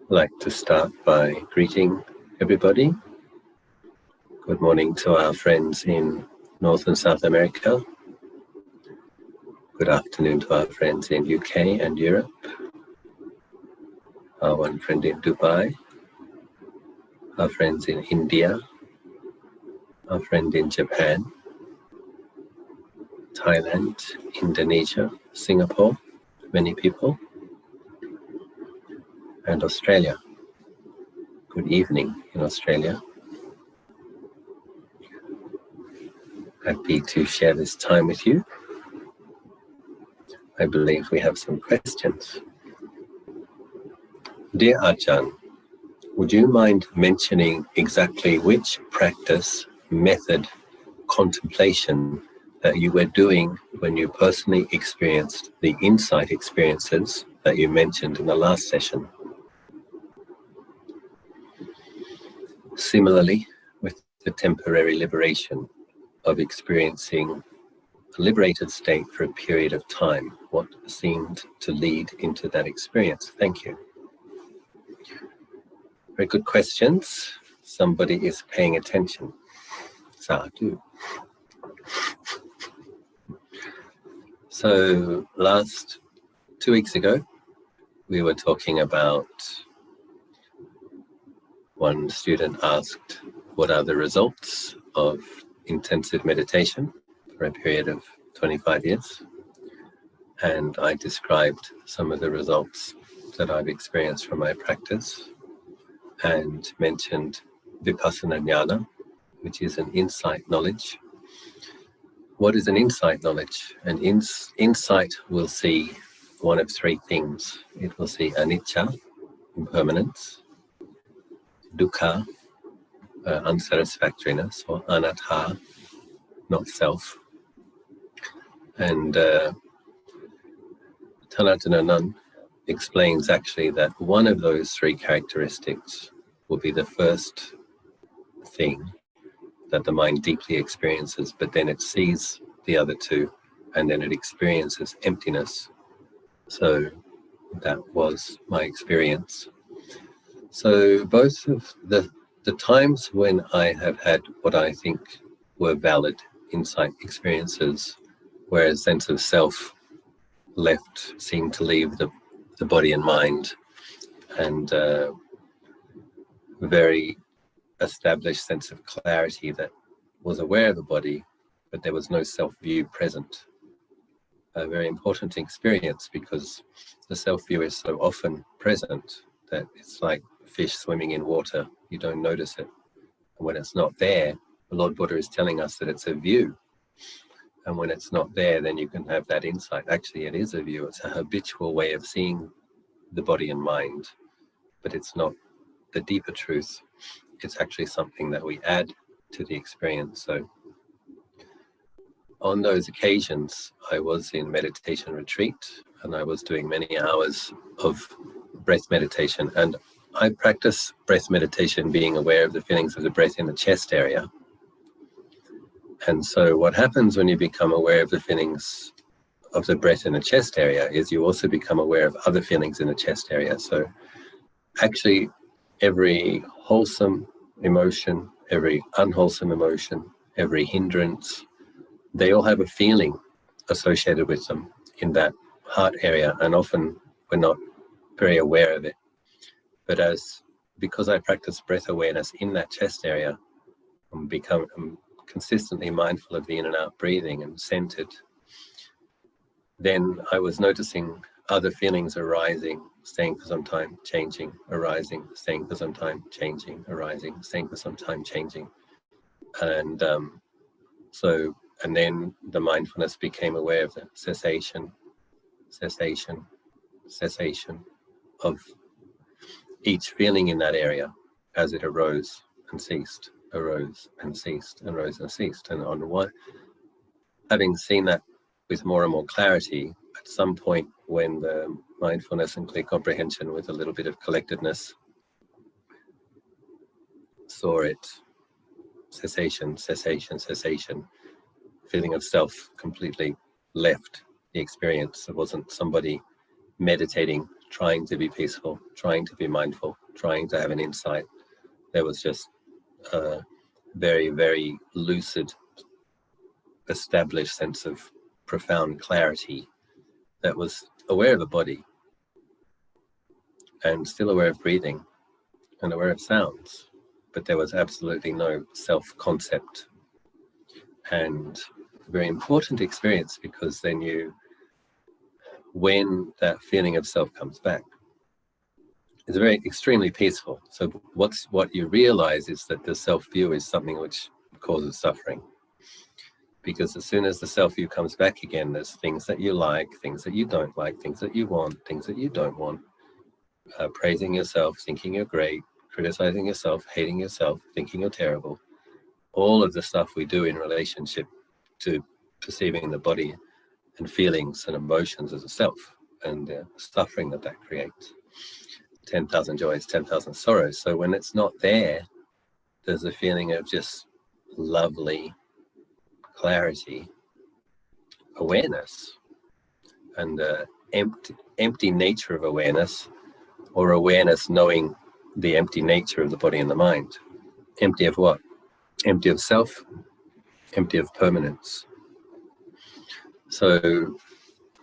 I'd like to start by greeting everybody. Good morning to our friends in North and South America. Good afternoon to our friends in UK and Europe. Our one friend in Dubai. Our friends in India. Our friend in Japan. Thailand, Indonesia, Singapore, many people. And Australia. Good evening in Australia. Happy to share this time with you. I believe we have some questions. Dear Ajahn, would you mind mentioning exactly which practice, method, contemplation that you were doing when you personally experienced the insight experiences that you mentioned in the last session? Similarly, with the temporary liberation of experiencing a liberated state for a period of time, what seemed to lead into that experience? Thank you. Very good questions. Somebody is paying attention. Sadhu. So 2 weeks ago, we were talking about, one student asked, what are the results of intensive meditation for a period of 25 years? And I described some of the results that I've experienced from my practice and mentioned vipassana jnana, which is an insight knowledge. What is an insight knowledge? An insight will see one of three things. It will see anicca, impermanence, dukkha, unsatisfactoriness, or anatta, not self. And Than Ajahn explains actually that one of those three characteristics will be the first thing that the mind deeply experiences, but then it sees the other two, and then it experiences emptiness. So that was my experience. So both of the times when I have had what I think were valid insight experiences, where a sense of self seemed to leave the body and mind, and a very established sense of clarity that was aware of the body, but there was no self-view present. A very important experience, because the self-view is so often present that it's like fish swimming in water. You don't notice it. And when it's not there, the Lord Buddha is telling us that it's a view. And when it's not there, then you can have that insight. Actually, it is a view. It's a habitual way of seeing the body and mind, but it's not the deeper truth. It's actually something that we add to the experience. So on those occasions, I was in meditation retreat, and I was doing many hours of breath meditation. And I practice breath meditation being aware of the feelings of the breath in the chest area. And so what happens when you become aware of the feelings of the breath in the chest area is you also become aware of other feelings in the chest area. So actually, every wholesome emotion, every unwholesome emotion, every hindrance, they all have a feeling associated with them in that heart area, and often we're not very aware of it. But because I practice breath awareness in that chest area, I'm consistently mindful of the in and out breathing and centered, then I was noticing other feelings arising, staying for some time, changing, arising, staying for some time, changing, arising, staying for some time, changing. And and then the mindfulness became aware of the cessation of each feeling in that area as it arose and ceased, arose and ceased, and arose and ceased. And having seen that with more and more clarity, at some point when the mindfulness and clear comprehension with a little bit of collectedness saw it, cessation, feeling of self completely left the experience. It wasn't somebody meditating trying to be peaceful, trying to be mindful, trying to have an insight. There was just a very, very lucid, established sense of profound clarity that was aware of the body and still aware of breathing and aware of sounds, but there was absolutely no self-concept. And a very important experience, because then when that feeling of self comes back, it's very extremely peaceful. So what you realize is that the self-view is something which causes suffering. Because as soon as the self-view comes back again, there's things that you like, things that you don't like, things that you want, things that you don't want. Praising yourself, thinking you're great, criticizing yourself, hating yourself, thinking you're terrible. All of the stuff we do in relationship to perceiving the body and feelings and emotions as a self, and the suffering that creates. 10,000 joys, 10,000 sorrows. So when it's not there, there's a feeling of just lovely clarity, awareness, and the empty nature of awareness, or awareness knowing the empty nature of the body and the mind. Empty of what? Empty of self, empty of permanence. So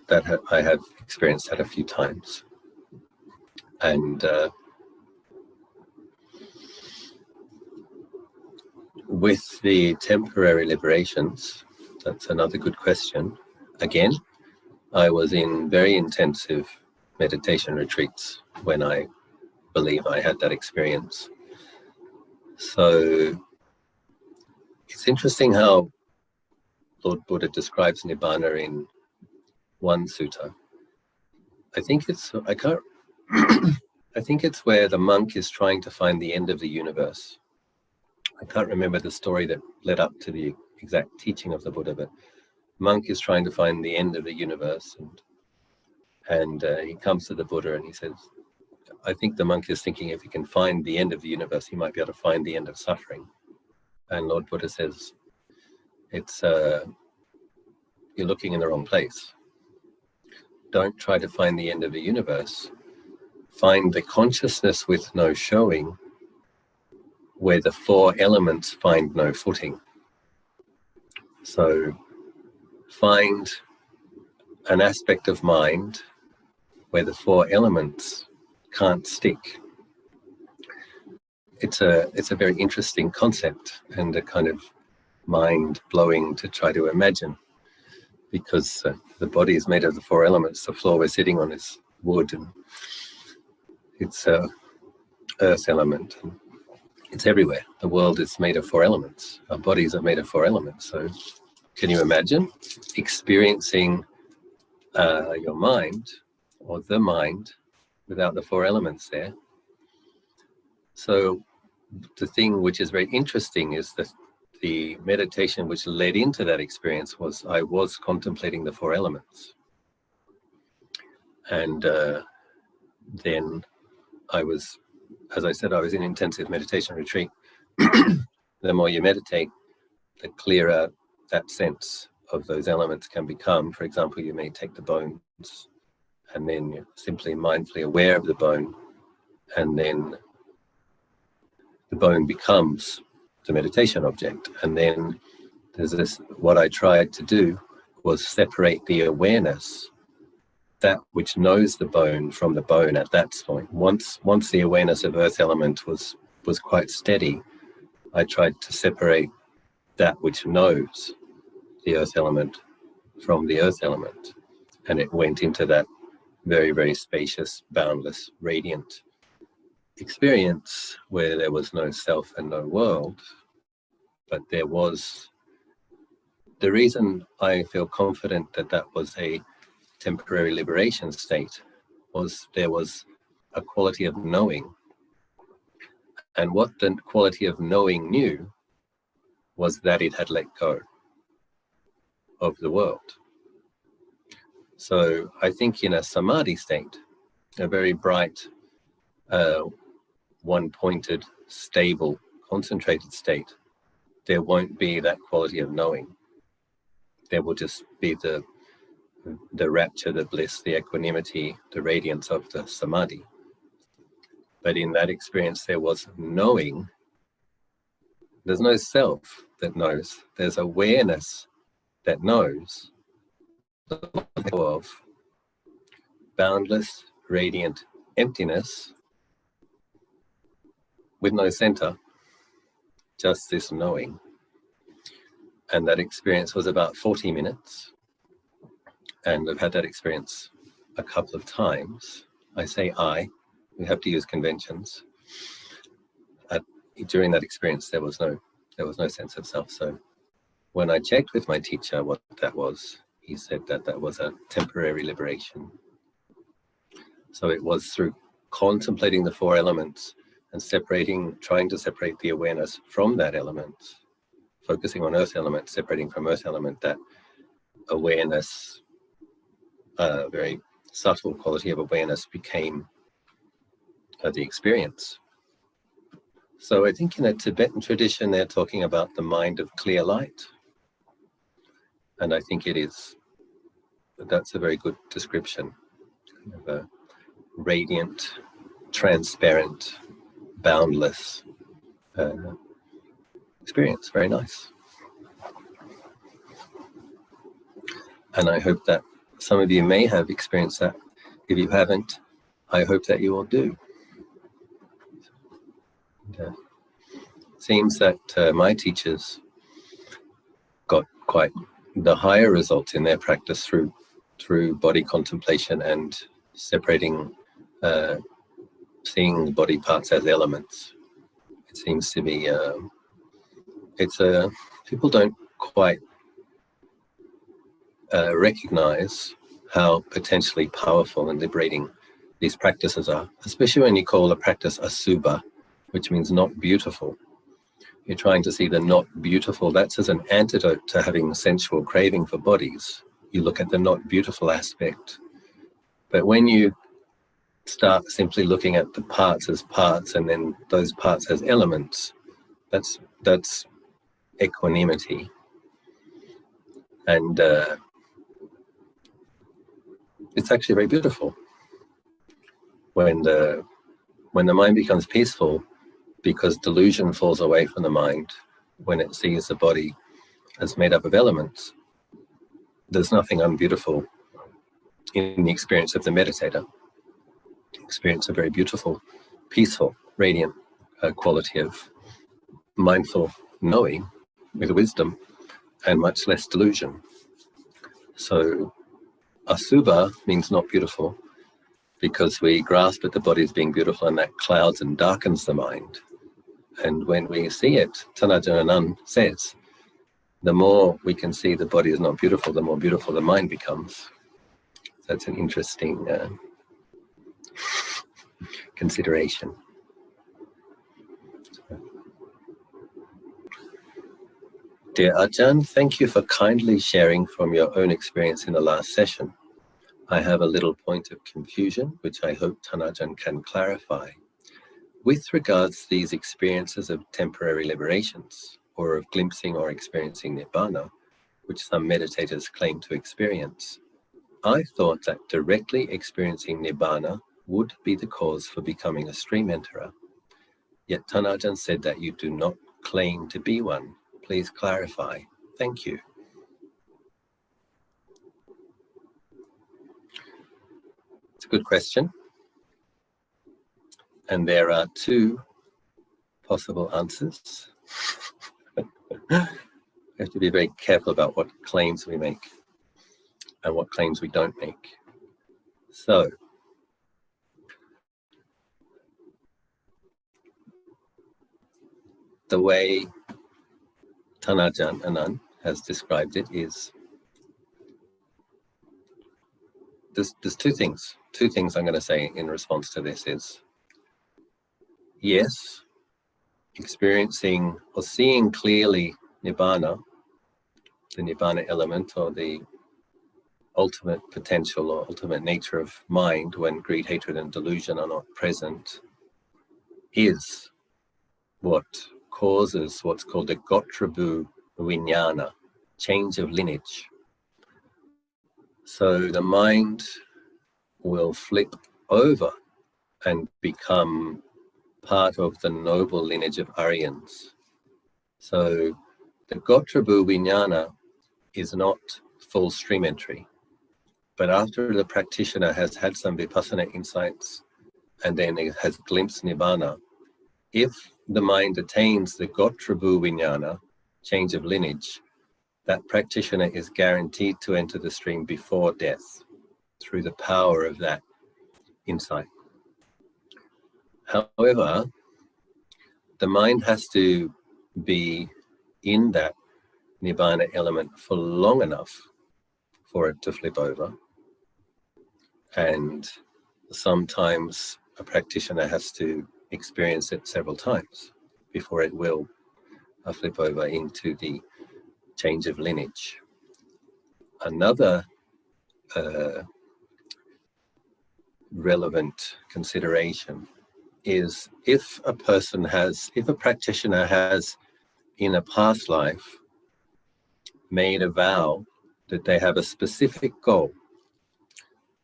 that I have experienced that a few times. And with the temporary liberations, that's another good question. Again, I was in very intensive meditation retreats when I believe I had that experience. So it's interesting how Lord Buddha describes nibbana in one sutta. I think it's where the monk is trying to find the end of the universe. I can't remember the story that led up to the exact teaching of the Buddha, but monk is trying to find the end of the universe, and he comes to the Buddha and he says, I think the monk is thinking if he can find the end of the universe, he might be able to find the end of suffering. And Lord Buddha says, it's you're looking in the wrong place. Don't try to find the end of the universe. Find the consciousness with no showing, where the four elements find no footing. So find an aspect of mind where the four elements can't stick. It's a very interesting concept and a kind of mind-blowing to try to imagine, because the body is made of the four elements. The floor we're sitting on is wood, and it's earth element, and it's everywhere. The world is made of four elements. Our bodies are made of four elements. So can you imagine experiencing your mind, or the mind, without the four elements there? So the thing which is very interesting is that the meditation which led into that experience was I was contemplating the four elements. And then I was, as I said, I was in intensive meditation retreat. The more you meditate, the clearer that sense of those elements can become. For example, you may take the bones and then you're simply mindfully aware of the bone, and then the bone becomes the meditation object. And then there's this, what I tried to do was separate the awareness, that which knows the bone, from the bone at that point. Once the awareness of earth element was quite steady, I tried to separate that which knows the earth element from the earth element. And it went into that very, very spacious, boundless, radiant experience where there was no self and no world, but there was, the reason I feel confident that that was a temporary liberation state was there was a quality of knowing. And what the quality of knowing knew was that it had let go of the world. So I think in a samadhi state, a very bright, one-pointed, stable, concentrated state, there won't be that quality of knowing. There will just be the the rapture, the bliss, the equanimity, the radiance of the samadhi. But in that experience, there was knowing. There's no self that knows. There's awareness that knows of boundless, radiant emptiness with no center, just this knowing. And that experience was about 40 minutes. And I've had that experience a couple of times. I say we have to use conventions. During that experience, there was no sense of self. So when I checked with my teacher what that was, he said that that was a temporary liberation. So it was through contemplating the four elements and trying to separate the awareness from that element, focusing on earth element, separating from earth element, that awareness, a very subtle quality of awareness, became the experience. So I think in a Tibetan tradition, they're talking about the mind of clear light. And I think that's a very good description. Kind of a radiant, transparent, boundless experience. Very nice. And I hope that some of you may have experienced that. If you haven't, I hope that you all do. Seems that my teachers got quite the higher results in their practice through body contemplation and separating, seeing body parts as elements. It seems to be, people don't quite recognize how potentially powerful and liberating these practices are, especially when you call a practice asubha, which means not beautiful. You're trying to see the not beautiful. That's as an antidote to having sensual craving for bodies. You look at the not beautiful aspect. But when you start simply looking at the parts as parts and then those parts as elements, that's equanimity. And it's actually very beautiful when the mind becomes peaceful, because delusion falls away from the mind when it sees the body as made up of elements. There's nothing unbeautiful in the experience of the meditator. Experience a very beautiful, peaceful, radiant quality of mindful knowing with wisdom and much less delusion. So asubha means not beautiful because we grasp at the body as being beautiful, and that clouds and darkens the mind. And when we see it, Than Ajahn says, the more we can see the body is not beautiful, the more beautiful the mind becomes. That's an interesting consideration. Dear Ajahn, thank you for kindly sharing from your own experience in the last session. I have a little point of confusion, which I hope Than Ajahn can clarify. With regards to these experiences of temporary liberations, or of glimpsing or experiencing nibbana, which some meditators claim to experience, I thought that directly experiencing nibbana would be the cause for becoming a stream enterer. Yet Than Ajahn said that you do not claim to be one. Please clarify. Thank you. It's a good question. And there are two possible answers. We have to be very careful about what claims we make and what claims we don't make. So, the way Than Ajahn has described it is, there's two things. Two things I'm going to say in response to this is, yes, experiencing or seeing clearly nibbana, the nibbana element, or the ultimate potential or ultimate nature of mind when greed, hatred, and delusion are not present, is what causes what's called a gotrabu vijnana, change of lineage. So the mind will flip over and become part of the noble lineage of Aryans. So the Gotrabu Vijnana is not full stream entry, but after the practitioner has had some vipassana insights and then it has glimpsed nibbana, if the mind attains the Gotrabu Vijnana, change of lineage, that practitioner is guaranteed to enter the stream before death through the power of that insight. However, the mind has to be in that nibbana element for long enough for it to flip over. And sometimes a practitioner has to experience it several times before it will flip over into the change of lineage. Another relevant consideration is if a practitioner has in a past life made a vow that they have a specific goal,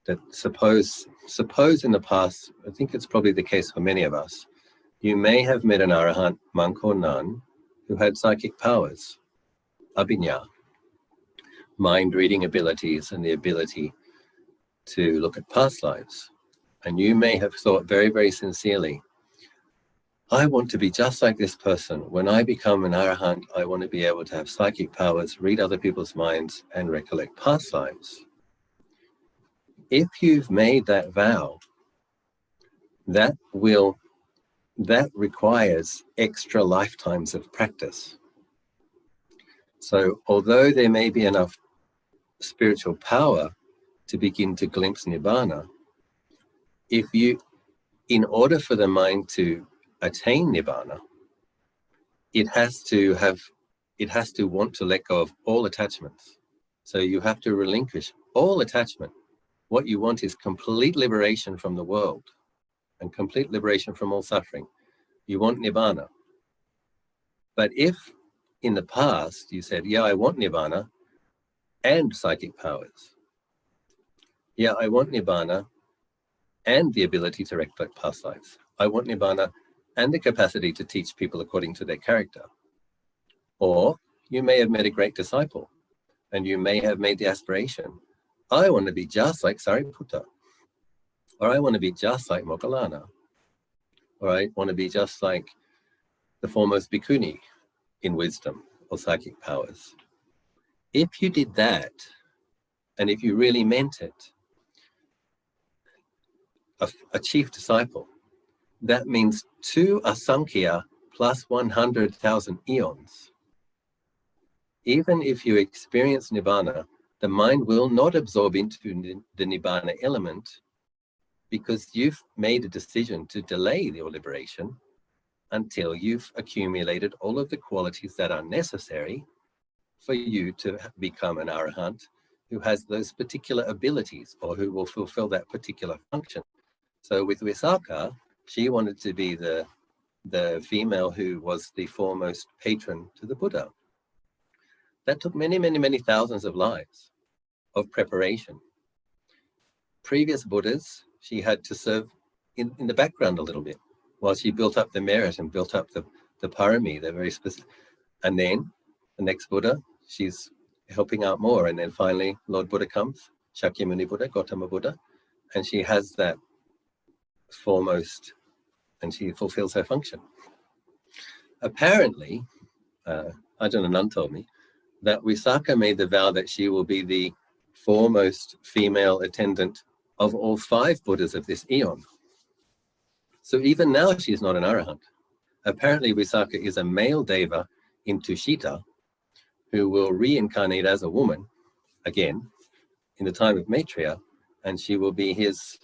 that suppose in the past, I think it's probably the case for many of us, you may have met an arahant, monk or nun, who had psychic powers, abhinya, mind reading abilities and the ability to look at past lives. And you may have thought very, very sincerely, I want to be just like this person. When I become an arahant, I want to be able to have psychic powers, read other people's minds, and recollect past lives. If you've made that vow, that requires extra lifetimes of practice. So although there may be enough spiritual power to begin to glimpse nibbana, in order for the mind to attain nibbana, it has to want to let go of all attachments. So you have to relinquish all attachment. What you want is complete liberation from the world and complete liberation from all suffering. You want nibbana. But if in the past you said, yeah, I want nibbana and psychic powers. Yeah, I want nibbana and the ability to recollect past lives. I want nibbana and the capacity to teach people according to their character. Or you may have met a great disciple and you may have made the aspiration, I want to be just like Sariputta, or I want to be just like Moggallana, or I want to be just like the foremost bhikkhuni in wisdom or psychic powers. If you did that, and if you really meant it, a chief disciple, that means 2 asankhya plus 100,000 eons. Even if you experience nibbana, the mind will not absorb into the nibbana element because you've made a decision to delay your liberation until you've accumulated all of the qualities that are necessary for you to become an arahant who has those particular abilities or who will fulfill that particular function. So with Visakha, she wanted to be the female who was the foremost patron to the Buddha. That took many, many, many thousands of lives of preparation. Previous Buddhas, she had to serve in the background a little bit while she built up the merit and built up the parami, the very specific. And then the next Buddha, she's helping out more. And then finally, Lord Buddha comes, Shakyamuni Buddha, Gautama Buddha, and she has that foremost, and she fulfills her function. Apparently, Ajahn Anan told me that Visakha made the vow that she will be the foremost female attendant of all 5 Buddhas of this eon. So even now she's not an arahant. Apparently Visakha is a male deva in Tushita who will reincarnate as a woman again in the time of Maitreya, and she will be his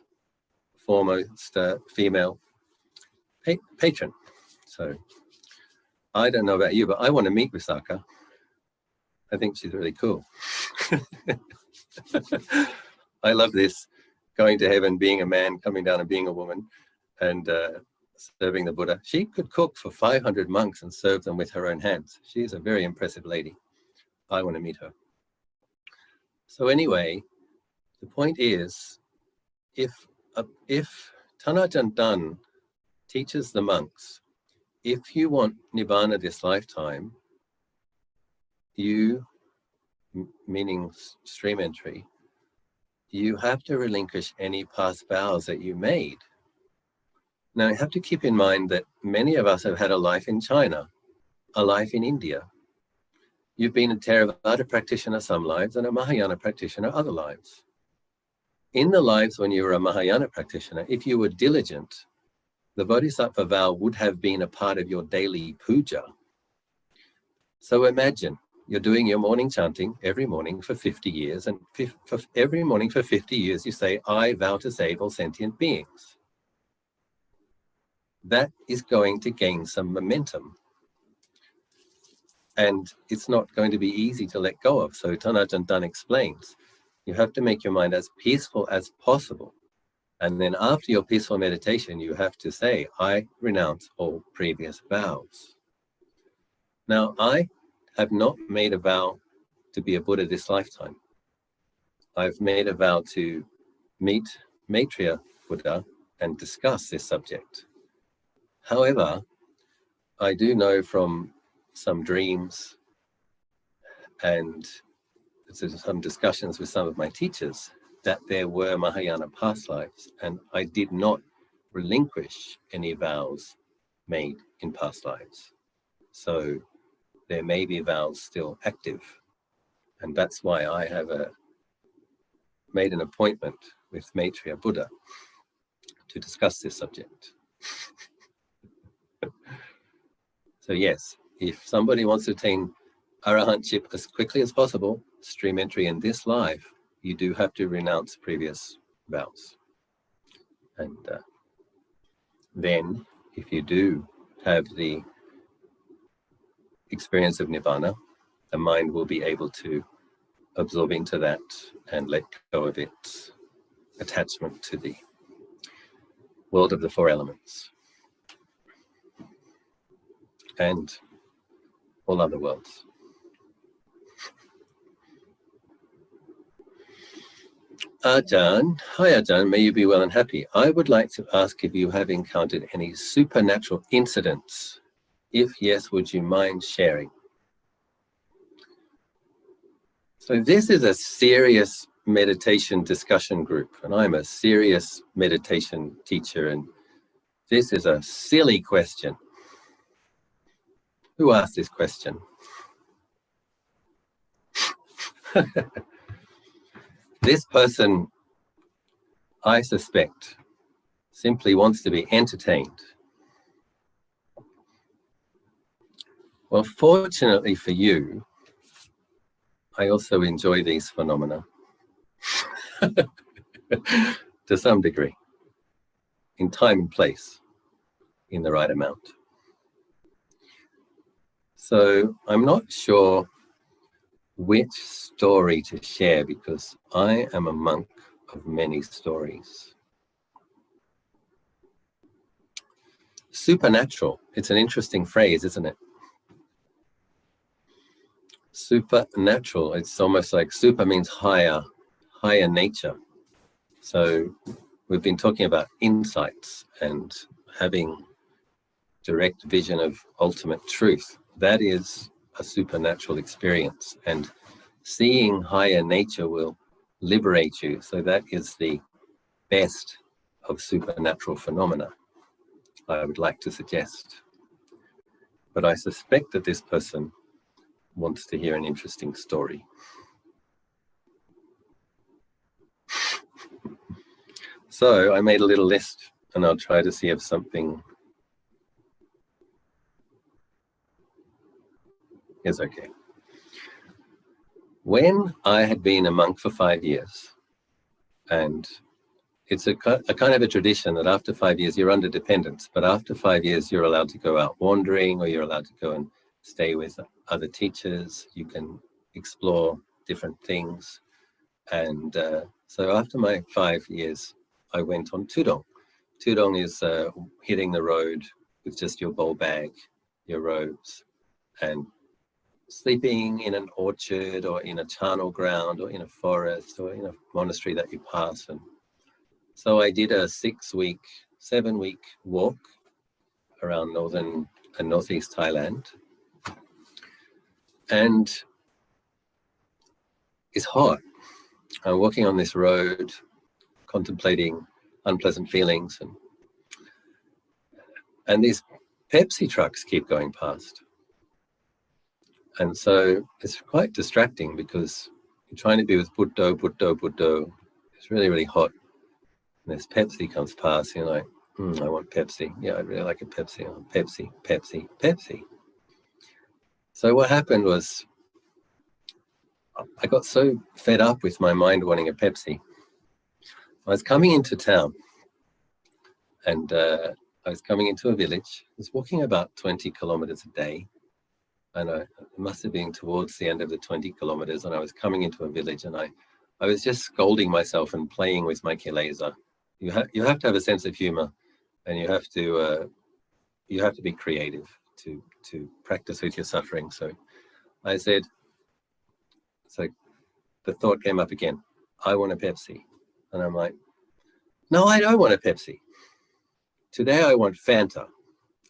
foremost female patron. So I don't know about you, but I want to meet Visakha. I think she's really cool. I love this, going to heaven, being a man, coming down and being a woman, and serving the Buddha. She could cook for 500 monks and serve them with her own hands. She's a very impressive lady. I want to meet her. So anyway, The point is, if Than Ajahn teaches the monks, if you want nibbana this lifetime, you, meaning stream entry, you have to relinquish any past vows that you made. Now, you have to keep in mind that many of us have had a life in China, a life in India. You've been a Theravada practitioner some lives and a Mahayana practitioner other lives. In the lives when you were a Mahayana practitioner, if you were diligent, the Bodhisattva vow would have been a part of your daily puja. So imagine you're doing your morning chanting every morning for 50 years, and for every morning for 50 years you say, I vow to save all sentient beings. That is going to gain some momentum. And it's not going to be easy to let go of. So Than Ajahn explains, you have to make your mind as peaceful as possible. And then after your peaceful meditation, you have to say, I renounce all previous vows. Now, I have not made a vow to be a Buddha this lifetime. I've made a vow to meet Maitreya Buddha and discuss this subject. However, I do know from some dreams and some discussions with some of my teachers that there were Mahayana past lives, and I did not relinquish any vows made in past lives. So there may be vows still active, and that's why I have made an appointment with Maitreya Buddha to discuss this subject. So yes, if somebody wants to attain arahantship as quickly as possible, stream entry in this life, you do have to renounce previous vows. And then, if you do have the experience of nibbana, the mind will be able to absorb into that and let go of its attachment to the world of the four elements and all other worlds. Ajahn, hi Ajahn, may you be well and happy. I would like to ask if you have encountered any supernatural incidents. If yes, would you mind sharing? So this is a serious meditation discussion group, and I'm a serious meditation teacher, and this is a silly question. Who asked this question? This person, I suspect, simply wants to be entertained. Well, fortunately for you, I also enjoy these phenomena to some degree, in time and place, in the right amount. So I'm not sure which story to share because I am a monk of many stories. Supernatural, it's an interesting phrase, isn't it? Supernatural, it's almost like super means higher nature. So we've been talking about insights and having direct vision of ultimate truth. That is a supernatural experience, and seeing higher nature will liberate you. So that is the best of supernatural phenomena, I would like to suggest. But I suspect that this person wants to hear an interesting story. So I made a little list, and I'll try to see if something is okay. When I had been a monk for 5 years, and it's a kind of a tradition that after 5 years you're under dependence, but after 5 years you're allowed to go out wandering, or you're allowed to go and stay with other teachers. You can explore different things. And so after my 5 years, I went on tudong. Tudong is hitting the road with just your bowl bag, your robes, and sleeping in an orchard or in a charnel ground or in a forest or in a monastery that you pass. And so I did a 7-week walk around northern and northeast Thailand. And it's hot. I'm walking on this road, contemplating unpleasant feelings, and these Pepsi trucks keep going past. And so it's quite distracting because you're trying to be with Buddha. It's really, really hot. And this Pepsi comes past, and you're like, I want Pepsi. Yeah, I really like a Pepsi. Oh, Pepsi. So what happened was I got so fed up with my mind wanting a Pepsi. I was coming into town, and I was coming into a village. I was walking about 20 kilometers a day, and it must have been towards the end of the 20 kilometers, and I was coming into a village, and I was just scolding myself and playing with my kilesa. You have to have a sense of humor, and you have to be creative to practice with your suffering. So I said, so the thought came up again, I want a Pepsi. And I'm like, no, I don't want a Pepsi. Today I want Fanta,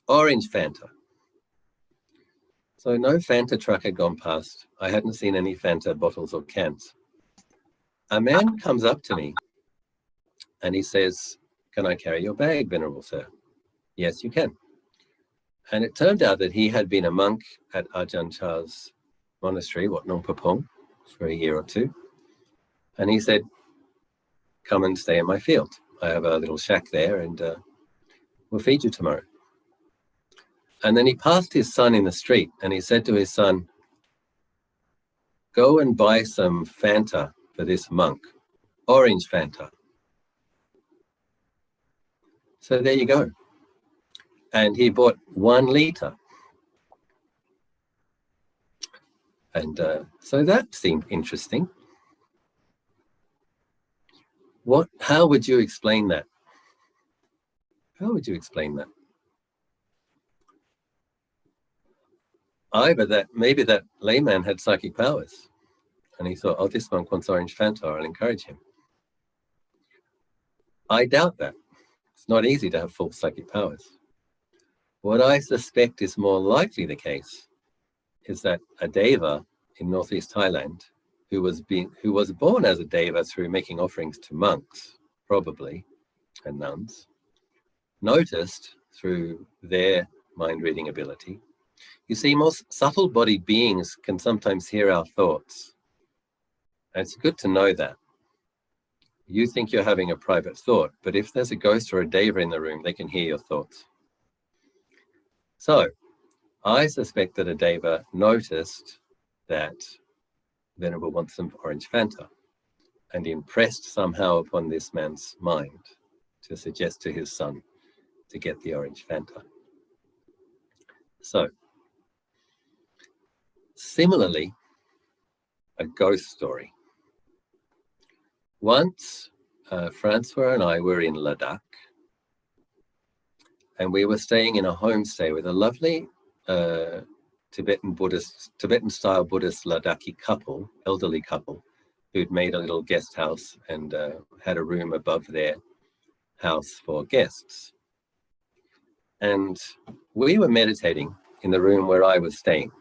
orange Fanta. So no Fanta truck had gone past. I hadn't seen any Fanta bottles or cans. A man comes up to me and he says, can I carry your bag, Venerable Sir? Yes, you can. And it turned out that he had been a monk at Ajahn Chah's monastery, Wat Nong Papong, for a year or two. And he said, come and stay in my field. I have a little shack there, and we'll feed you tomorrow. And then he passed his son in the street, and he said to his son, go and buy some Fanta for this monk, orange Fanta. So there you go. And he bought 1 liter. And so that seemed interesting. How would you explain that? How would you explain that? Either that maybe that layman had psychic powers and he thought, oh, this monk wants orange Fanta, I'll encourage him. I doubt that. It's not easy to have full psychic powers. What I suspect is more likely the case is that a deva in northeast Thailand, who was born as a deva through making offerings to monks, probably, and nuns, noticed through their mind-reading ability. You see, most subtle body beings can sometimes hear our thoughts. And it's good to know that. You think you're having a private thought, but if there's a ghost or a deva in the room, they can hear your thoughts. So, I suspect that a deva noticed that Venerable wants some orange Fanta and impressed somehow upon this man's mind to suggest to his son to get the orange Fanta. So, similarly, a ghost story. Once, Francois and I were in Ladakh, and we were staying in a homestay with a lovely Tibetan-style Buddhist Ladakhi couple, elderly couple, who'd made a little guest house and had a room above their house for guests. And we were meditating in the room where I was staying.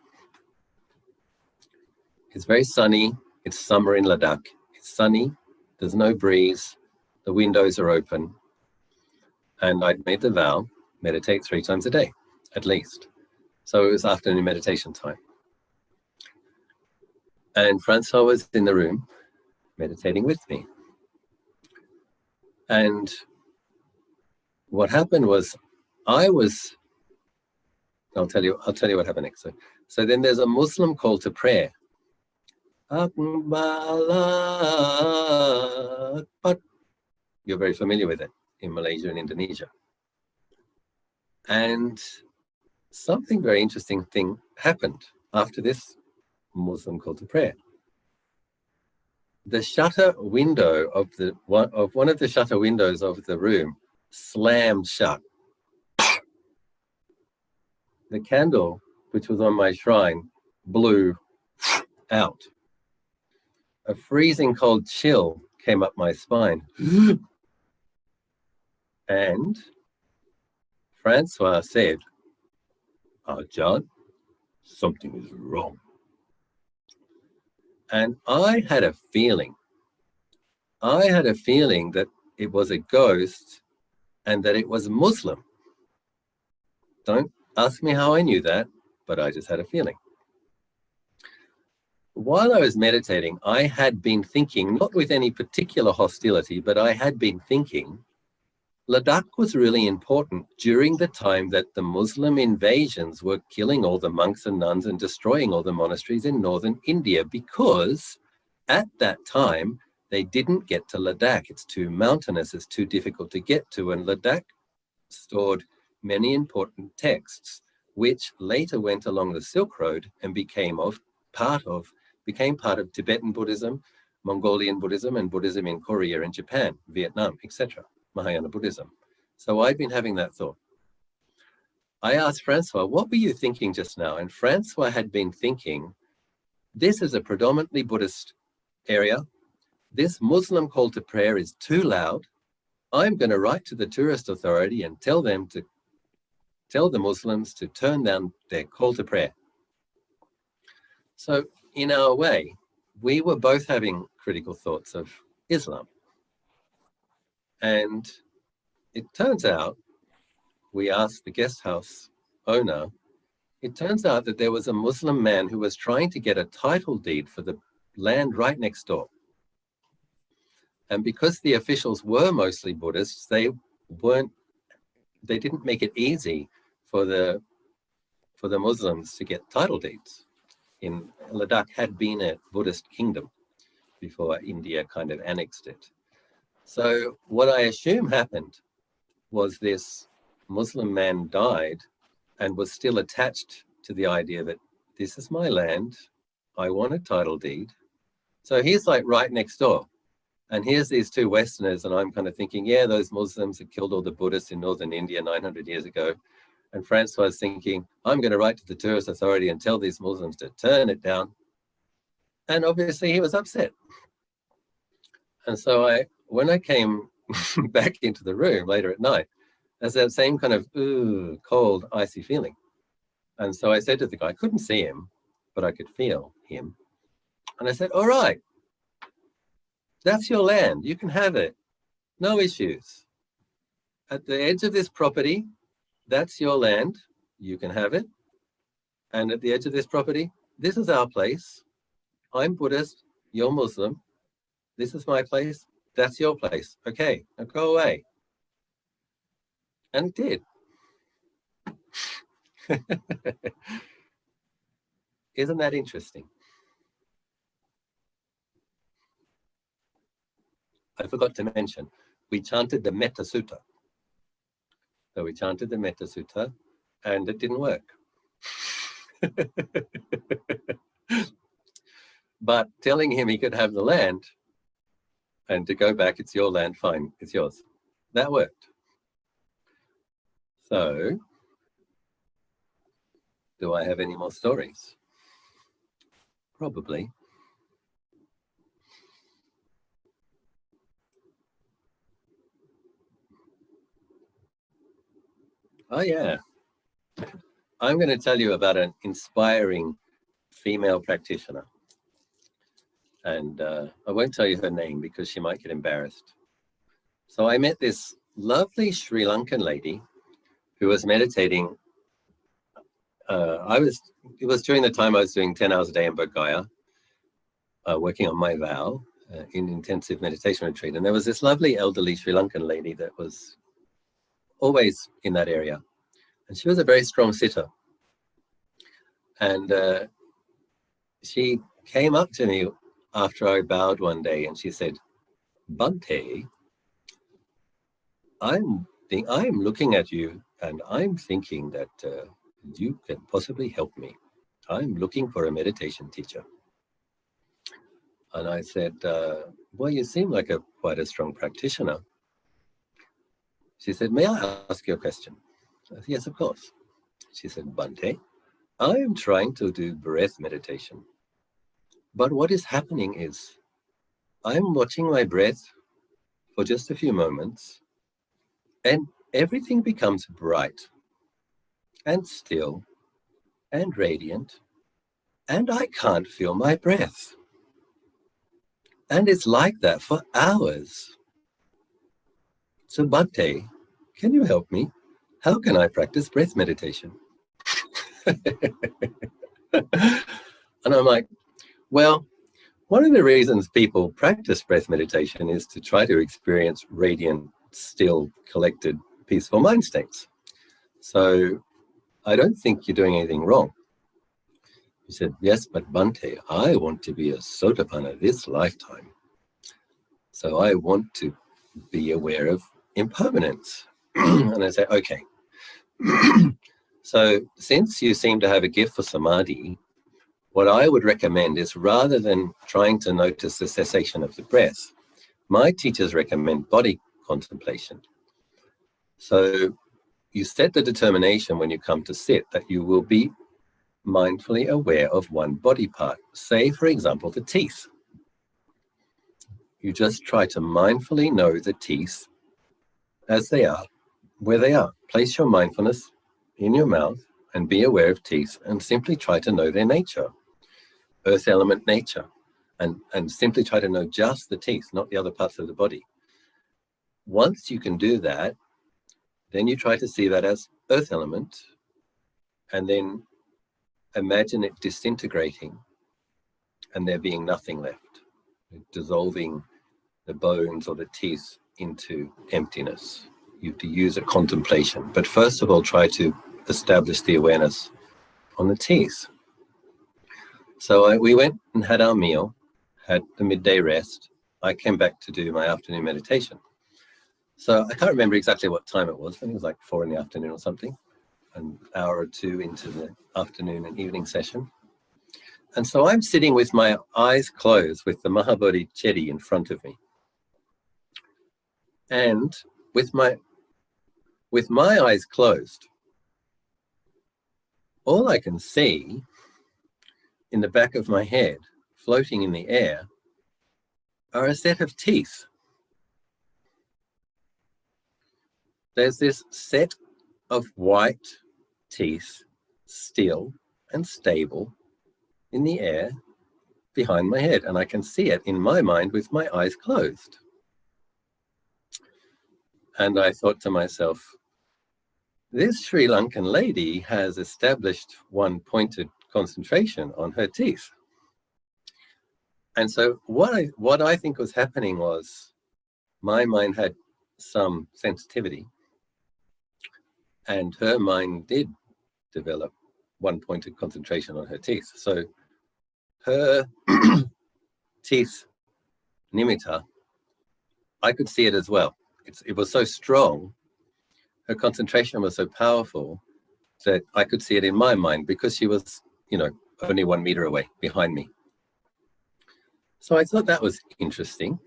It's very sunny. It's summer in Ladakh. It's sunny. There's no breeze. The windows are open. And I'd made the vow, meditate 3 times a day, at least. So it was afternoon meditation time. And Francois was in the room meditating with me. And what happened was I'll tell you what happened next. So then there's a Muslim call to prayer. You're very familiar with it in Malaysia and Indonesia. And something very interesting thing happened after this Muslim call to prayer. The shutter window of one of the shutter windows of the room slammed shut. The candle, which was on my shrine, blew out. A freezing cold chill came up my spine. And Francois said, Ajahn, something is wrong. And I had a feeling that it was a ghost and that it was Muslim. Don't ask me how I knew that, but I just had a feeling. While I was meditating, I had been thinking, not with any particular hostility, but I had been thinking, Ladakh was really important during the time that the Muslim invasions were killing all the monks and nuns and destroying all the monasteries in northern India, because at that time, they didn't get to Ladakh. It's too mountainous, it's too difficult to get to, and Ladakh stored many important texts, which later went along the Silk Road and became part of Tibetan Buddhism, Mongolian Buddhism, and Buddhism in Korea and Japan, Vietnam, etc., Mahayana Buddhism. So I've been having that thought. I asked Francois, what were you thinking just now? And Francois had been thinking, this is a predominantly Buddhist area. This Muslim call to prayer is too loud. I'm going to write to the tourist authority and tell the Muslims to turn down their call to prayer. So in our way, we were both having critical thoughts of Islam. And it turns out, we asked the guest house owner, it turns out that there was a Muslim man who was trying to get a title deed for the land right next door. And because the officials were mostly Buddhists, they didn't make it easy for the Muslims to get title deeds. Ladakh had been a Buddhist kingdom before India kind of annexed it. So what I assume happened was this Muslim man died and was still attached to the idea that this is my land, I want a title deed. So he's like right next door. And here's these two Westerners, and I'm kind of thinking, yeah, those Muslims that killed all the Buddhists in northern India 900 years ago. And Francois was thinking, I'm going to write to the tourist authority and tell these Muslims to turn it down. And obviously he was upset. And so when I came back into the room later at night, there's that same kind of cold, icy feeling. And so I said to the guy, I couldn't see him, but I could feel him. And I said, all right, that's your land. You can have it. No issues. At the edge of this property, that's your land. You can have it. And at the edge of this property, this is our place. I'm Buddhist. You're Muslim. This is my place. That's your place. Okay, now go away. And it did. Isn't that interesting? I forgot to mention, we chanted the Metta Sutta. So we chanted the Metta Sutta and it didn't work. But telling him he could have the land and to go back, it's your land, fine, it's yours. That worked. So, do I have any more stories? Probably. Oh yeah. I'm going to tell you about an inspiring female practitioner. And I won't tell you her name because she might get embarrassed. So I met this lovely Sri Lankan lady who was meditating. It was during the time I was doing 10 hours a day in Bodh Gaya, working on my vow in intensive meditation retreat. And there was this lovely elderly Sri Lankan lady that was always in that area. And she was a very strong sitter. And she came up to me after I bowed one day and she said, Bhante, I'm looking at you and I'm thinking that you can possibly help me. I'm looking for a meditation teacher. And I said, well, you seem like quite a strong practitioner. She said, may I ask you a question? I said, yes, of course. She said, Bhante, I am trying to do breath meditation. But what is happening is I'm watching my breath for just a few moments, and everything becomes bright and still and radiant, and I can't feel my breath. And it's like that for hours. So Bhante, can you help me? How can I practice breath meditation? And I'm like, well, one of the reasons people practice breath meditation is to try to experience radiant, still, collected, peaceful mind states. So I don't think you're doing anything wrong. He said, yes, but Bhante, I want to be a Sotapanna this lifetime. So I want to be aware of impermanence. And I say, okay. So since you seem to have a gift for samadhi, what I would recommend is, rather than trying to notice the cessation of the breath, my teachers recommend body contemplation. So you set the determination when you come to sit that you will be mindfully aware of one body part. Say, for example, the teeth. You just try to mindfully know the teeth as they are, where they are. Place your mindfulness in your mouth and be aware of teeth, and simply try to know their nature, earth element nature, and simply try to know just the teeth, not the other parts of the body. Once you can do that, then you try to see that as earth element, and then imagine it disintegrating and there being nothing left, dissolving the bones or the teeth into emptiness. You have to use a contemplation, but first of all, try to establish the awareness on the teeth. So we went and had our meal, had the midday rest. I came back to do my afternoon meditation. So I can't remember exactly what time it was. I think it was like 4 p.m. or something, an hour or two into the afternoon and evening session. And so I'm sitting with my eyes closed with the Mahabodhi Chedi in front of me. And with my eyes closed, all I can see in the back of my head, floating in the air, are a set of teeth. There's this set of white teeth, still and stable, in the air behind my head, and I can see it in my mind with my eyes closed. And I thought to myself, this Sri Lankan lady has established one pointed concentration on her teeth. And so what I think was happening was, my mind had some sensitivity, and her mind did develop one pointed concentration on her teeth. So her teeth nimitta, I could see it as well. It was so strong, her concentration was so powerful, that I could see it in my mind, because she was, only 1 meter away behind me. So I thought that was interesting.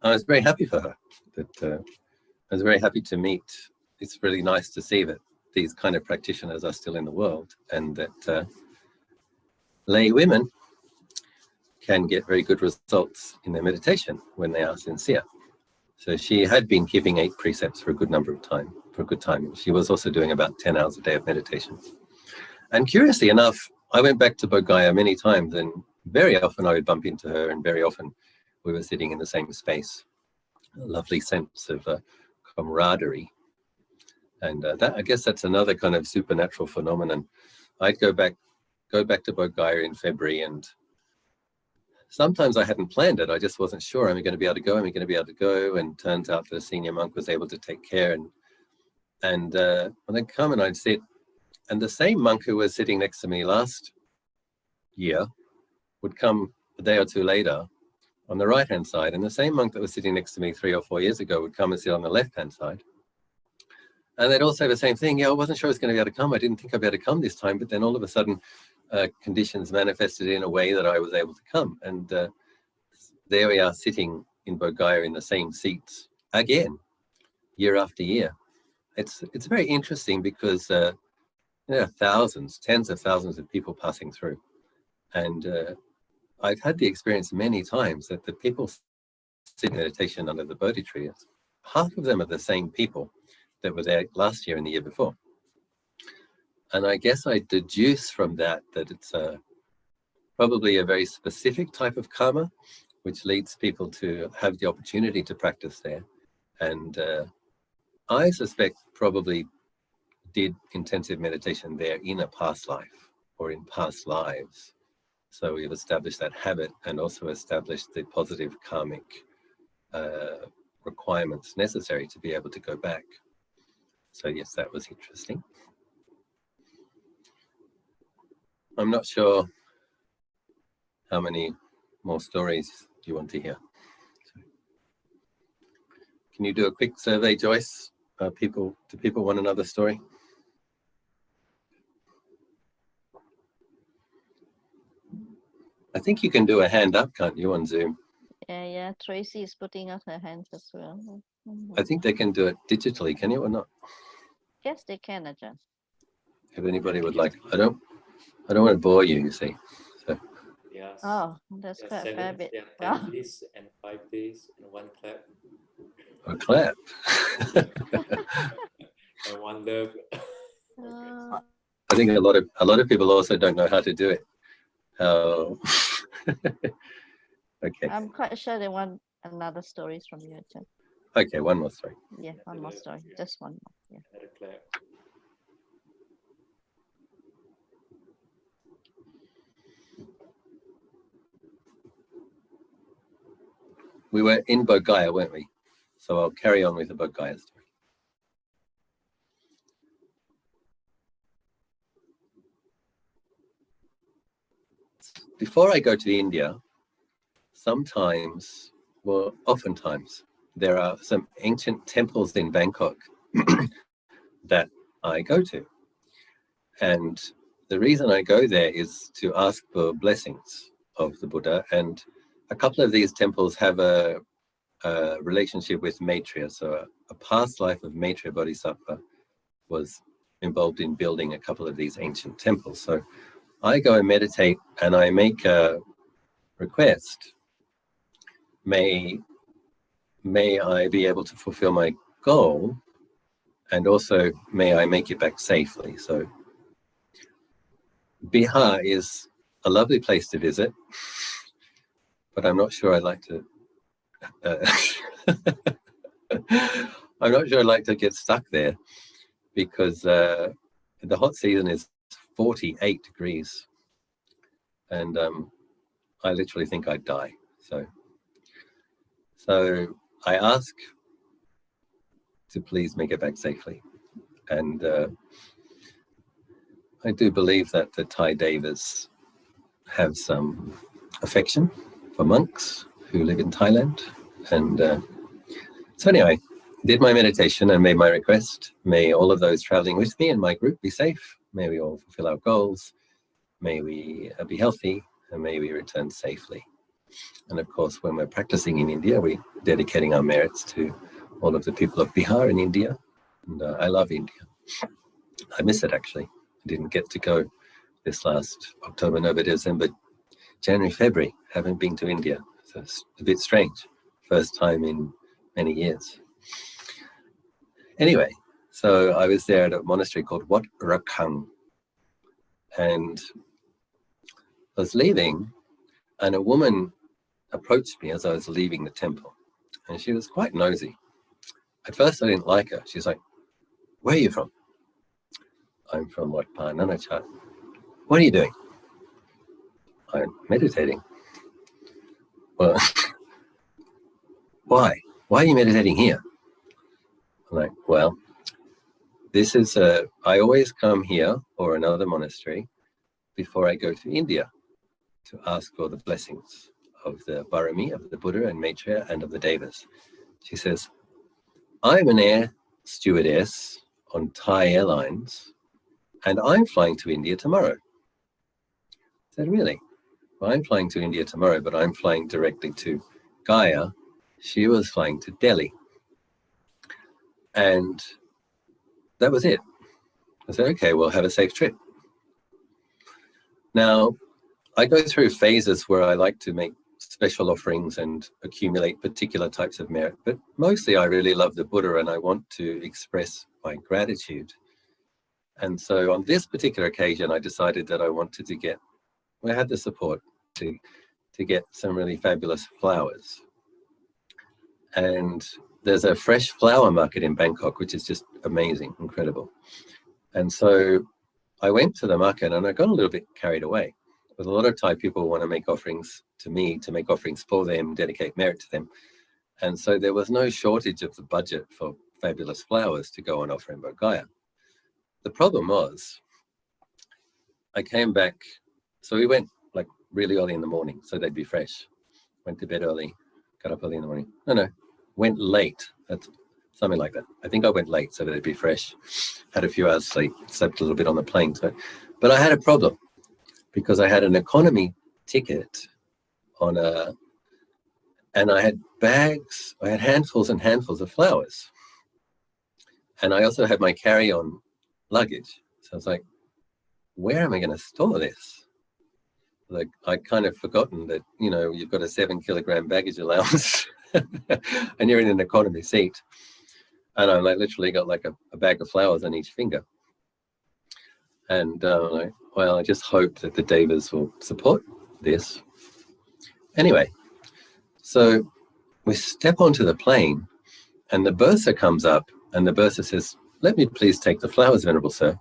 I was very happy for her. I was very happy to meet. It's really nice to see that these kind of practitioners are still in the world, and that lay women can get very good results in their meditation when they are sincere. So she had been keeping 8 precepts for a good time. She was also doing about 10 hours a day of meditation. And curiously enough, I went back to Bodh Gaya many times, and very often I would bump into her, and very often we were sitting in the same space. A lovely sense of camaraderie. And I guess that's another kind of supernatural phenomenon. I'd go back to Bodh Gaya in February, and sometimes I hadn't planned it. I just wasn't sure. Am I going to be able to go? And turns out the senior monk was able to take care. And I'd come and I'd sit. And the same monk who was sitting next to me last year would come a day or two later on the right-hand side. And the same monk that was sitting next to me 3 or 4 years ago would come and sit on the left-hand side. And they'd all say the same thing. Yeah, I wasn't sure I was going to be able to come. I didn't think I'd be able to come this time. But then all of a sudden, conditions manifested in a way that I was able to come. And there we are, sitting in Bodh Gaya in the same seats again, year after year. It's very interesting, because there are thousands, tens of thousands of people passing through. And I've had the experience many times that the people sit in meditation under the Bodhi tree, half of them are the same people that were there last year and the year before. And I guess I deduce from that it's probably a very specific type of karma, which leads people to have the opportunity to practice there. And I suspect probably did intensive meditation there in a past life or in past lives. So we've established that habit and also established the positive karmic requirements necessary to be able to go back. So yes, that was interesting. I'm not sure how many more stories you want to hear. Can you do a quick survey, Joyce? Do people want another story? I think you can do a hand up, can't you, on Zoom? Yeah. Tracy is putting up her hands as well. I think they can do it digitally, can you or not? Yes, they can, Ajahn. If anybody would like, I don't want to bore you, you see. So. Yes. Oh, that's quite a fair bit. Yeah, 10 days and 5 days and 1 clap. A clap. And 1 love. I think a lot of people also don't know how to do it. Okay. I'm quite sure they want another stories from you, Ajahn. Okay, one more story. Yeah, one more story. Just one more. Yeah. Another clap. We were in Bodh Gaya, weren't we? So I'll carry on with the Bodh Gaya story. Before I go to India, oftentimes, there are some ancient temples in Bangkok that I go to. And the reason I go there is to ask for blessings of the Buddha. And a couple of these temples have a relationship with Maitreya. So a past life of Maitreya Bodhisattva was involved in building a couple of these ancient temples. So I go and meditate and I make a request. May I be able to fulfill my goal, and also may I make it back safely. So Bihar is a lovely place to visit, but I'm not sure I'd like to I'm not sure I'd like to get stuck there, because the hot season is 48 degrees and I literally think I'd die. So I ask to please make it back safely. And I do believe that the Thai Devas have some affection for monks who live in Thailand. And so anyway, did my meditation and made my request. May all of those traveling with me and my group be safe. May we all fulfill our goals. May we be healthy, and may we return safely. And of course, when we're practicing in India, we're dedicating our merits to all of the people of Bihar in India. And I love India. I miss it, actually. I didn't get to go this last October, November, December, January, February. Haven't been to India. So it's a bit strange. First time in many years. Anyway, so I was there at a monastery called Wat Rakhang. And I was leaving, and a woman approached me as I was leaving the temple. And she was quite nosy. At first, I didn't like her. She's like, "Where are you from?" "I'm from Wat Than Ajahn." "What are you doing?" "I'm meditating." "Well, why? Why are you meditating here?" I'm like, "Well, this is I always come here or another monastery before I go to India to ask for the blessings of the Barami, of the Buddha and Maitreya, and of the Devas." She says, "I'm an air stewardess on Thai Airlines, and I'm flying to India tomorrow." I said, "Really?" "Well, I'm flying to India tomorrow, but I'm flying directly to Gaya." She was flying to Delhi. And that was it. I said, okay, well, have a safe trip. Now, I go through phases where I like to make special offerings and accumulate particular types of merit, but mostly I really love the Buddha and I want to express my gratitude. And so on this particular occasion, I decided that I wanted to get, I had the support to get some really fabulous flowers. And there's a fresh flower market in Bangkok, which is just amazing, incredible. And so I went to the market and I got a little bit carried away. With a lot of Thai people want to make offerings to me, to make offerings for them, dedicate merit to them. And so there was no shortage of the budget for fabulous flowers to go and offer in Bodh Gaya. The problem was, I came back, so we went like really early in the morning, so they'd be fresh. Went to bed early, got up early in the morning. No, went late. That's something like that. I think I went late so that they'd be fresh. Had a few hours sleep, slept a little bit on the plane. But I had a problem because I had an economy ticket on and I had bags, I had handfuls and handfuls of flowers. And I also had my carry-on luggage. So I was like, where am I going to store this? Like, I'd kind of forgotten that, you know, you've got a 7-kilogram baggage allowance and you're in an economy seat. And I like literally got like a bag of flowers on each finger. And well, I just hope that the Devas will support this. Anyway, so we step onto the plane and the bursar comes up and the bursar says, "Let me please take the flowers, Venerable Sir."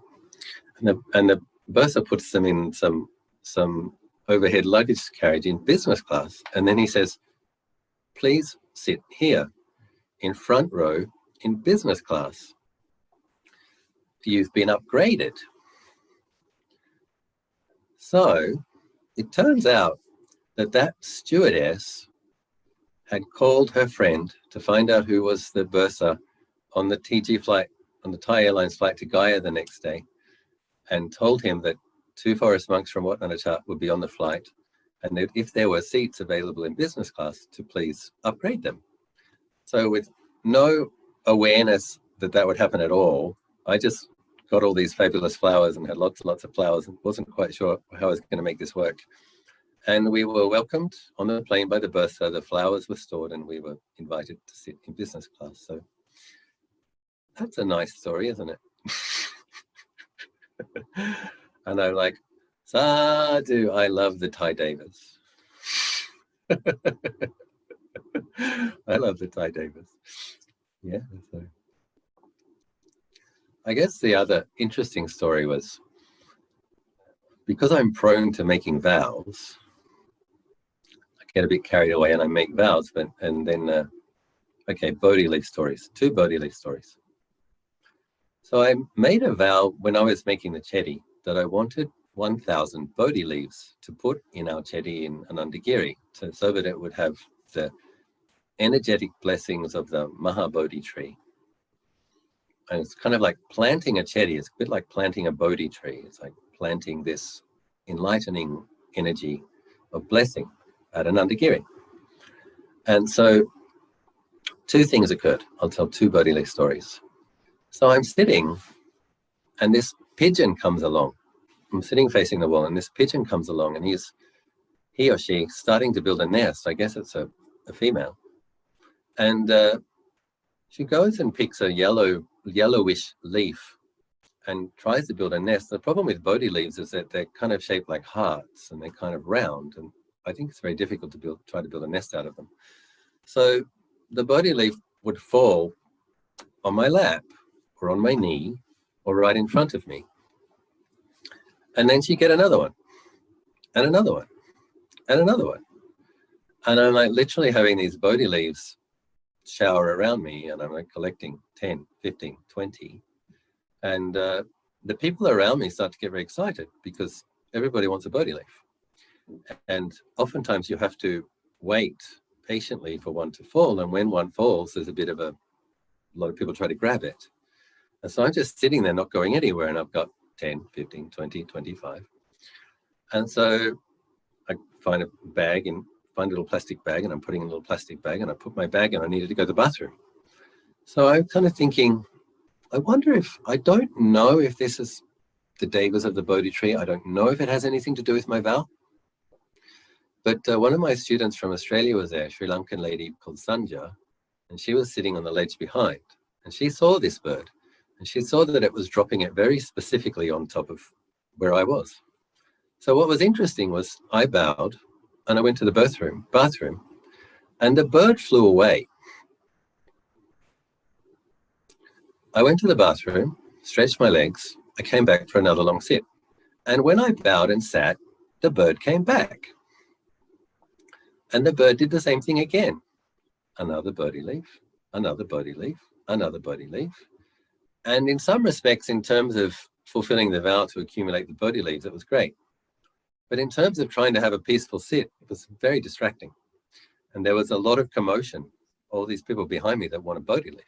And the bursar puts them in some overhead luggage carriage in business class. And then he says, "Please sit here in front row in business class. You've been upgraded." So it turns out that stewardess had called her friend to find out who was the bursar on the TG flight, on the Thai Airlines flight to Gaia the next day, and told him that 2 forest monks from Wat Nanachat would be on the flight, and that if there were seats available in business class, to please upgrade them. So with no awareness that would happen at all, I just got all these fabulous flowers and had lots and lots of flowers and wasn't quite sure how I was going to make this work. And we were welcomed on the plane by the bursar. The flowers were stored and we were invited to sit in business class. So that's a nice story, isn't it? And I'm like, sadhu, I love the Thai Devas. I love the Thai Devas. Yeah. So I guess the other interesting story was, because I'm prone to making vows, I get a bit carried away and I make vows, and then, okay, Bodhi leaf stories, 2 Bodhi leaf stories. So I made a vow when I was making the chedi that I wanted 1,000 Bodhi leaves to put in our chedi in Anandagiri, so that it would have the energetic blessings of the Mahabodhi tree. And it's kind of like planting a chedi. It's a bit like planting a Bodhi tree. It's like planting this enlightening energy of blessing at Anandagiri. And so 2 things occurred. I'll tell 2 Bodhi leaf stories. So I'm sitting and this pigeon comes along. I'm sitting facing the wall and this pigeon comes along and he or she starting to build a nest. I guess it's a female. And she goes and picks a yellowish leaf and tries to build a nest. The problem with Bodhi leaves is that they're kind of shaped like hearts and they're kind of round. And I think it's very difficult to try to build a nest out of them. So the Bodhi leaf would fall on my lap or on my knee or right in front of me. And then she'd get another one and another one and another one. And I'm like literally having these Bodhi leaves shower around me, and I'm like collecting 10, 15, 20. And the people around me start to get very excited because everybody wants a Bodhi leaf. And oftentimes you have to wait patiently for one to fall. And when one falls, there's a lot of people try to grab it. And so I'm just sitting there not going anywhere, and I've got 10, 15, 20, 25. And so I find a bag and find a little plastic bag, and I'm putting in a little plastic bag, and I put my bag in. I needed to go to the bathroom. So I'm kind of thinking, I wonder if, I don't know if this is the devas of the Bodhi tree. I don't know if it has anything to do with my vow. But one of my students from Australia was there, a Sri Lankan lady called Sanja, and she was sitting on the ledge behind. And she saw this bird, and she saw that it was dropping it very specifically on top of where I was. So what was interesting was I bowed, and I went to the bathroom, and the bird flew away. I went to the bathroom, stretched my legs, I came back for another long sit. And when I bowed and sat, the bird came back. And the bird did the same thing again. Another Bodhi leaf, another Bodhi leaf, another Bodhi leaf. And in some respects, in terms of fulfilling the vow to accumulate the Bodhi leaves, it was great. But in terms of trying to have a peaceful sit, it was very distracting. And there was a lot of commotion, all these people behind me that want a Bodhi leaf.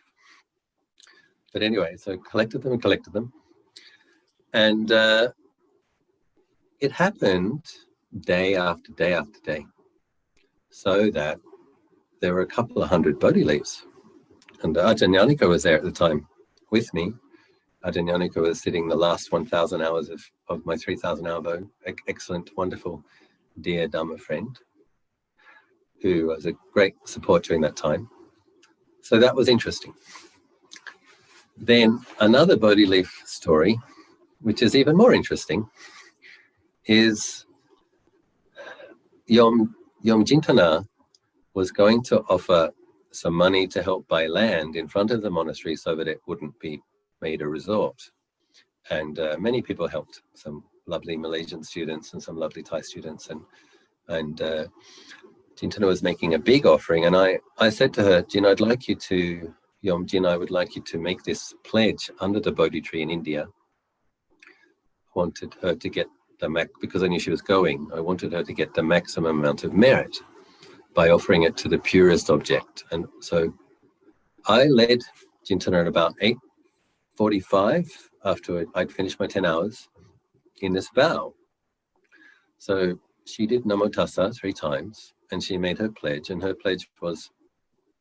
But anyway, so collected them. And it happened day after day after day, so that there were a couple of hundred Bodhi leaves. And Ajahn Yannika was there at the time with me. Ajahn Yannika was sitting the last 1,000 hours of my 3,000 hour vow. Excellent, wonderful, dear Dhamma friend, who was a great support during that time. So that was interesting. Then another Bodhi leaf story, which is even more interesting, is Yom Jintana was going to offer some money to help buy land in front of the monastery so that it wouldn't be made a resort. And many people helped, some lovely Malaysian students and some lovely Thai students. And Jintana was making a big offering. And I said to her, Jin, I'd like you to, Yom Jin, I would like you to make this pledge under the Bodhi tree in India. I wanted her to get because I knew she was going, I wanted her to get the maximum amount of merit by offering it to the purest object. And so I led Jintana at about 8:45 after I'd finished my 10 hours in this vow. So she did Namo Tassa 3 times and she made her pledge, and her pledge was,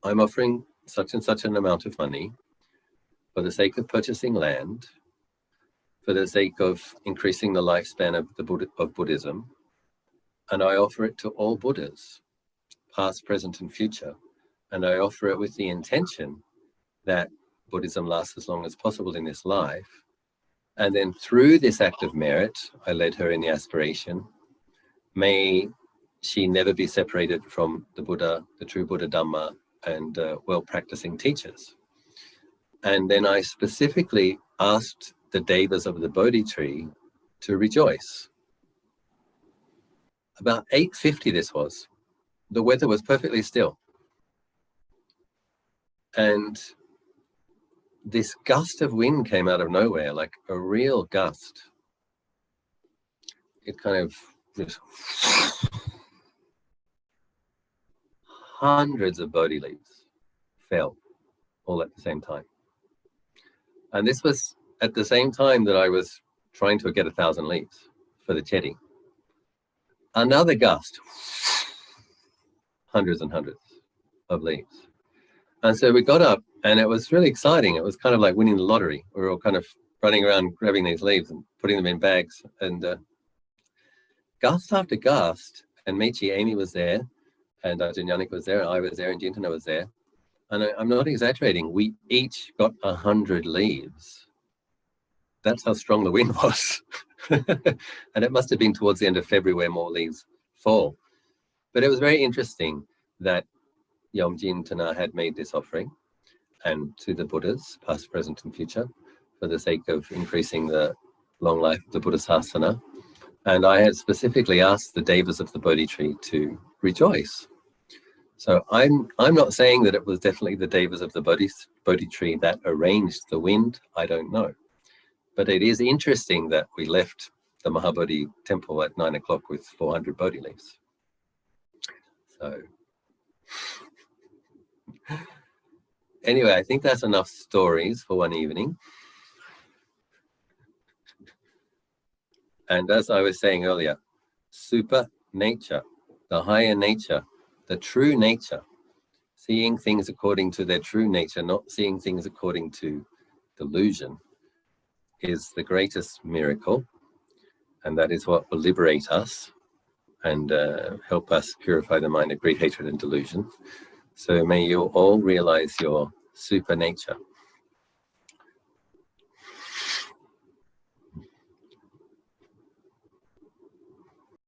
I'm offering such and such an amount of money for the sake of purchasing land, for the sake of increasing the lifespan of Buddhism, and I offer it to all Buddhas, past, present, and future. And I offer it with the intention that Buddhism lasts as long as possible in this life. And then through this act of merit, I led her in the aspiration, may she never be separated from the Buddha, the true Buddha Dhamma, and well-practicing teachers. And then I specifically asked the devas of the Bodhi tree to rejoice. About 8:50 this was. The weather was perfectly still. And this gust of wind came out of nowhere, like a real gust. It kind of just hundreds of Bodhi leaves fell all at the same time. And this was at the same time that I was trying to get 1,000 leaves for the Chedi. Another gust, hundreds and hundreds of leaves. And so we got up and it was really exciting. It was kind of like winning the lottery. We were all kind of running around grabbing these leaves and putting them in bags, and gust after gust, and Meiji Amy was there, and Ajahn Yannik was there, and I was there, and Jintana was there. And I'm not exaggerating, we each got 100 leaves. That's how strong the wind was. And it must have been towards the end of February where more leaves fall. But it was very interesting that Yom Jintana had made this offering, and to the Buddhas, past, present, and future, for the sake of increasing the long life of the Buddha Sasana. And I had specifically asked the devas of the Bodhi tree to rejoice. So I'm not saying that it was definitely the devas of the Bodhi tree that arranged the wind. I don't know. But it is interesting that we left the Mahabodhi temple at 9 o'clock with 400 Bodhi leaves. So anyway, I think that's enough stories for one evening. And as I was saying earlier, super nature, the higher nature, the true nature, seeing things according to their true nature, not seeing things according to delusion is the greatest miracle, and that is what will liberate us and help us purify the mind of greed, hatred, and delusion. So may you all realize your super nature.